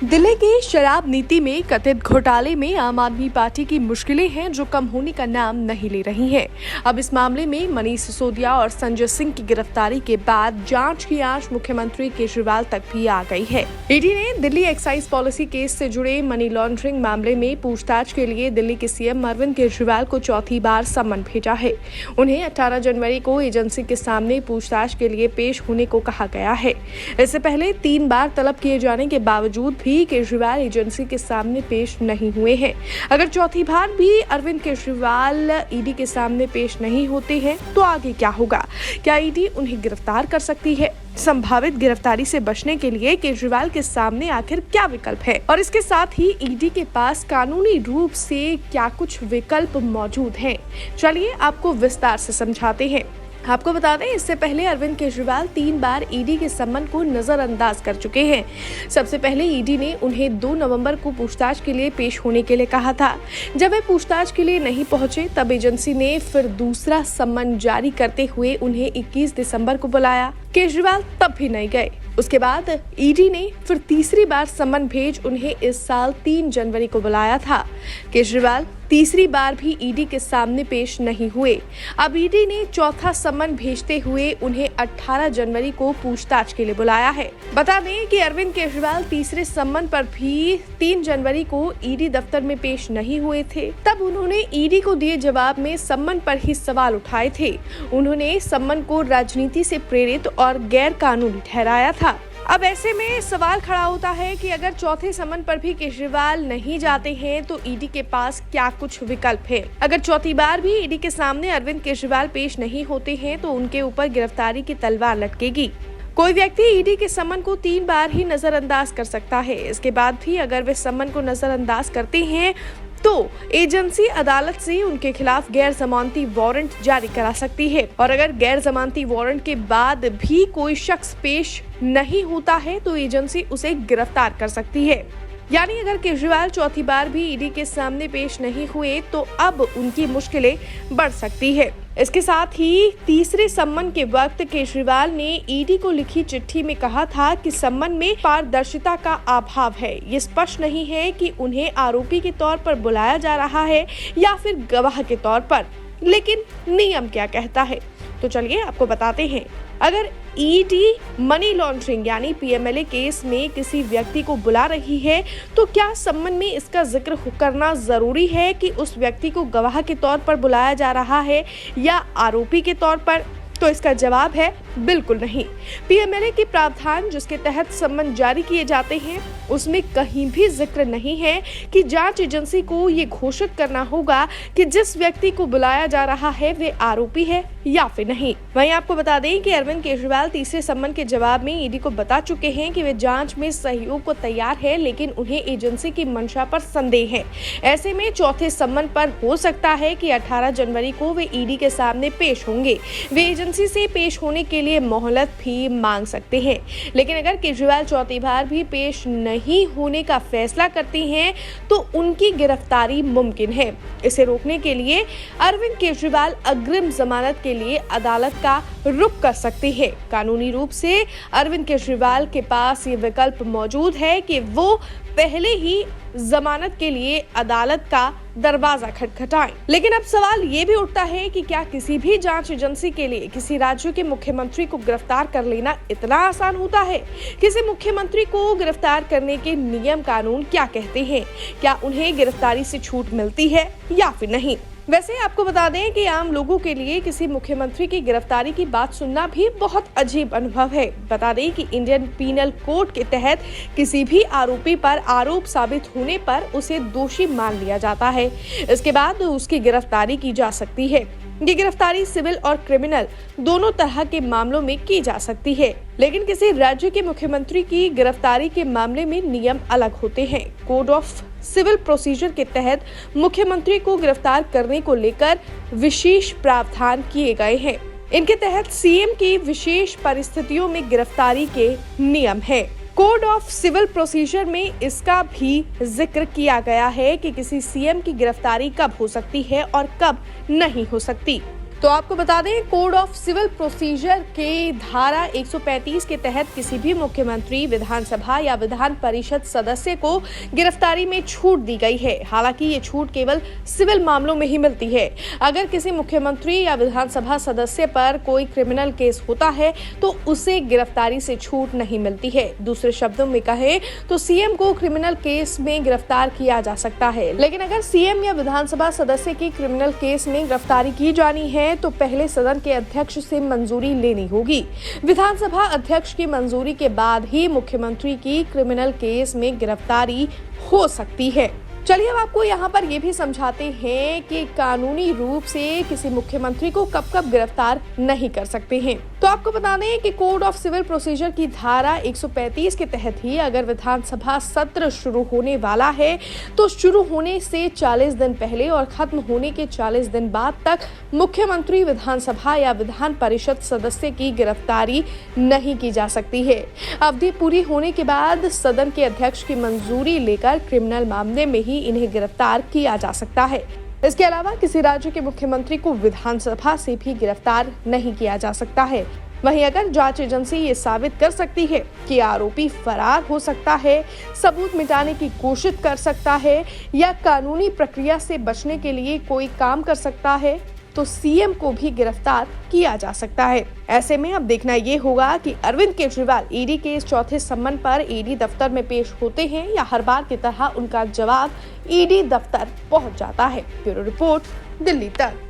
दिल्ली की शराब नीति में कथित घोटाले में आम आदमी पार्टी की मुश्किलें हैं जो कम होने का नाम नहीं ले रही हैं। अब इस मामले में मनीष सिसोदिया और संजय सिंह की गिरफ्तारी के बाद जांच की आंच मुख्यमंत्री केजरीवाल तक भी आ गई है। ईडी ने दिल्ली एक्साइज पॉलिसी केस से जुड़े मनी लॉन्ड्रिंग मामले में पूछताछ के लिए दिल्ली के सीएम अरविंद केजरीवाल को चौथी बार सम्मन भेजा है। उन्हें 18 जनवरी को एजेंसी के सामने पूछताछ के लिए पेश होने को कहा गया है। इससे पहले 3 बार तलब किए जाने के बावजूद भी केजरीवाल एजेंसी के सामने पेश नहीं हुए हैं। अगर चौथी बार भी अरविंद केजरीवाल ईडी के सामने पेश नहीं होते हैं तो आगे क्या होगा? क्या ईडी उन्हें गिरफ्तार कर सकती है? संभावित गिरफ्तारी से बचने के लिए केजरीवाल के सामने आखिर क्या विकल्प है? और इसके साथ ही ईडी के पास कानूनी रूप से क्या कुछ विकल्प मौजूद हैं? चलिए आपको विस्तार से समझाते हैं। आपको बता दें, इससे पहले अरविंद केजरीवाल 3 बार ईडी के सम्मन को नजरअंदाज कर चुके हैं। सबसे पहले ईडी ने उन्हें 2 नवंबर को पूछताछ के लिए पेश होने के लिए कहा था। जब वे पूछताछ के लिए नहीं पहुंचे तब एजेंसी ने फिर दूसरा सम्मन जारी करते हुए उन्हें 21 दिसंबर को बुलाया। केजरीवाल तब भी नहीं गए। उसके बाद ईडी ने फिर तीसरी बार सम्मन भेज उन्हें इस साल 3 जनवरी को बुलाया था। केजरीवाल तीसरी बार भी ईडी के सामने पेश नहीं हुए। अब ईडी ने चौथा सम्मन भेजते हुए उन्हें 18 जनवरी को पूछताछ के लिए बुलाया है। बता दें कि अरविंद केजरीवाल तीसरे सम्मन पर भी 3 जनवरी को ईडी दफ्तर में पेश नहीं हुए थे। तब उन्होंने ईडी को दिए जवाब में सम्मन पर ही सवाल उठाए थे। उन्होंने सम्मन को राजनीति से प्रेरित और गैर कानूनी ठहराया था। अब ऐसे में सवाल खड़ा होता है कि अगर चौथे सम्मन पर भी केजरीवाल नहीं जाते हैं तो ईडी के पास क्या कुछ विकल्प है? अगर चौथी बार भी ईडी के सामने अरविंद केजरीवाल पेश नहीं होते हैं तो उनके ऊपर गिरफ्तारी की तलवार लटकेगी। कोई व्यक्ति ईडी के सम्मन को 3 बार ही नजरअंदाज कर सकता है। इसके बाद भी अगर वे सम्मन को नजरअंदाज करते हैं तो एजेंसी अदालत से उनके खिलाफ गैर जमानती वारंट जारी करा सकती है। और अगर गैर जमानती वारंट के बाद भी कोई शख्स पेश नहीं होता है तो एजेंसी उसे गिरफ्तार कर सकती है। यानी अगर केजरीवाल चौथी बार भी ईडी के सामने पेश नहीं हुए तो अब उनकी मुश्किलें बढ़ सकती है। इसके साथ ही तीसरे सम्मन के वक्त केजरीवाल ने ईडी को लिखी चिट्ठी में कहा था कि सम्मन में पारदर्शिता का अभाव है। ये स्पष्ट नहीं है कि उन्हें आरोपी के तौर पर बुलाया जा रहा है या फिर गवाह के तौर पर। लेकिन नियम क्या कहता है? तो चलिए आपको बताते हैं। अगर ईडी मनी लॉन्ड्रिंग यानी पीएमएलए केस में किसी व्यक्ति को बुला रही है तो क्या सम्मन में इसका जिक्र करना जरूरी है कि उस व्यक्ति को गवाह के तौर पर बुलाया जा रहा है या आरोपी के तौर पर? तो इसका जवाब है बिल्कुल नहीं। पीएमएलए के प्रावधान जिसके तहत सम्मन जारी किए जाते हैं उसमें कहीं भी जिक्र नहीं है कि जांच एजेंसी को ये घोषित करना होगा कि जिस व्यक्ति को बुलाया जा रहा है वे आरोपी है या फिर नहीं। वहीं आपको बता दें कि अरविंद केजरीवाल तीसरे सम्मन के जवाब में ईडी को बता चुके हैं कि वे जांच में सहयोग को तैयार है, लेकिन उन्हें एजेंसी की मंशा पर संदेह है। ऐसे में चौथे सम्मन पर हो सकता है कि 18 जनवरी को वे ईडी के सामने पेश होंगे। वे एजेंसी से पेश होने के लिए मोहलत भी मांग सकते हैं। लेकिन अगर केजरीवाल चौथी बार भी पेश नहीं होने का फैसला करते हैं तो उनकी गिरफ्तारी मुमकिन है। इसे रोकने के लिए अरविंद केजरीवाल अग्रिम जमानत के लिए अदालत का रुख कर सकते हैं। कानूनी रूप से अरविंद केजरीवाल के पास ये विकल्प मौजूद है कि वो पहले ही जमानत के लिए अदालत का दरवाजा खटखटाएं। लेकिन अब सवाल ये भी उठता है कि क्या किसी भी जांच एजेंसी के लिए किसी राज्य के मुख्यमंत्री को गिरफ्तार कर लेना इतना आसान होता है? किसी मुख्यमंत्री को गिरफ्तार करने के नियम कानून क्या कहते हैं? क्या उन्हें गिरफ्तारी से छूट मिलती है या फिर नहीं? वैसे आपको बता दें कि आम लोगों के लिए किसी मुख्यमंत्री की गिरफ्तारी की बात सुनना भी बहुत अजीब अनुभव है। बता दें कि इंडियन पीनल कोड के तहत किसी भी आरोपी पर आरोप साबित होने पर उसे दोषी मान लिया जाता है। इसके बाद उसकी गिरफ्तारी की जा सकती है। ये गिरफ्तारी सिविल और क्रिमिनल दोनों तरह के मामलों में की जा सकती है। लेकिन किसी राज्य के मुख्यमंत्री की गिरफ्तारी के मामले में नियम अलग होते हैं। कोड ऑफ सिविल प्रोसीजर के तहत मुख्यमंत्री को गिरफ्तार करने को लेकर विशेष प्रावधान किए गए हैं। इनके तहत सीएम की विशेष परिस्थितियों में गिरफ्तारी के नियम हैं। कोड ऑफ सिविल प्रोसीजर में इसका भी जिक्र किया गया है कि किसी सीएम की गिरफ्तारी कब हो सकती है और कब नहीं हो सकती। तो आपको बता दें, कोड ऑफ सिविल प्रोसीजर के धारा 135 के तहत किसी भी मुख्यमंत्री, विधानसभा या विधान परिषद सदस्य को गिरफ्तारी में छूट दी गई है। हालांकि ये छूट केवल सिविल मामलों में ही मिलती है। अगर किसी मुख्यमंत्री या विधानसभा सदस्य पर कोई क्रिमिनल केस होता है तो उसे गिरफ्तारी से छूट नहीं मिलती है। दूसरे शब्दों में कहें तो सीएम को क्रिमिनल केस में गिरफ्तार किया जा सकता है, लेकिन अगर सीएम या विधानसभा सदस्य की क्रिमिनल केस में गिरफ्तारी की जानी है तो पहले सदन के अध्यक्ष से मंजूरी लेनी होगी। विधानसभा अध्यक्ष की मंजूरी के बाद ही मुख्यमंत्री की क्रिमिनल केस में गिरफ्तारी हो सकती है। चलिए अब आपको यहाँ पर ये भी समझाते हैं कि कानूनी रूप से किसी मुख्यमंत्री को कब कब गिरफ्तार नहीं कर सकते हैं। तो आपको बता दें कि कोड ऑफ सिविल प्रोसीजर की धारा 135 के तहत ही अगर विधानसभा सत्र शुरू होने वाला है तो शुरू होने से 40 दिन पहले और खत्म होने के 40 दिन बाद तक मुख्यमंत्री, विधानसभा या विधान परिषद सदस्य की गिरफ्तारी नहीं की जा सकती है। अवधि पूरी होने के बाद सदन के अध्यक्ष की मंजूरी लेकर क्रिमिनल मामले में ही इन्हें गिरफ्तार किया जा सकता है। इसके अलावा किसी राज्य के मुख्यमंत्री को विधानसभा से भी गिरफ्तार नहीं किया जा सकता है। वहीं अगर जांच एजेंसी ये साबित कर सकती है कि आरोपी फरार हो सकता है, सबूत मिटाने की कोशिश कर सकता है या कानूनी प्रक्रिया से बचने के लिए कोई काम कर सकता है तो सीएम को भी गिरफ्तार किया जा सकता है। ऐसे में अब देखना ये होगा कि अरविंद केजरीवाल ईडी के इस चौथे सम्मन पर ईडी दफ्तर में पेश होते हैं या हर बार की तरह उनका जवाब ईडी दफ्तर पहुंच जाता है। ब्यूरो रिपोर्ट, दिल्ली तक।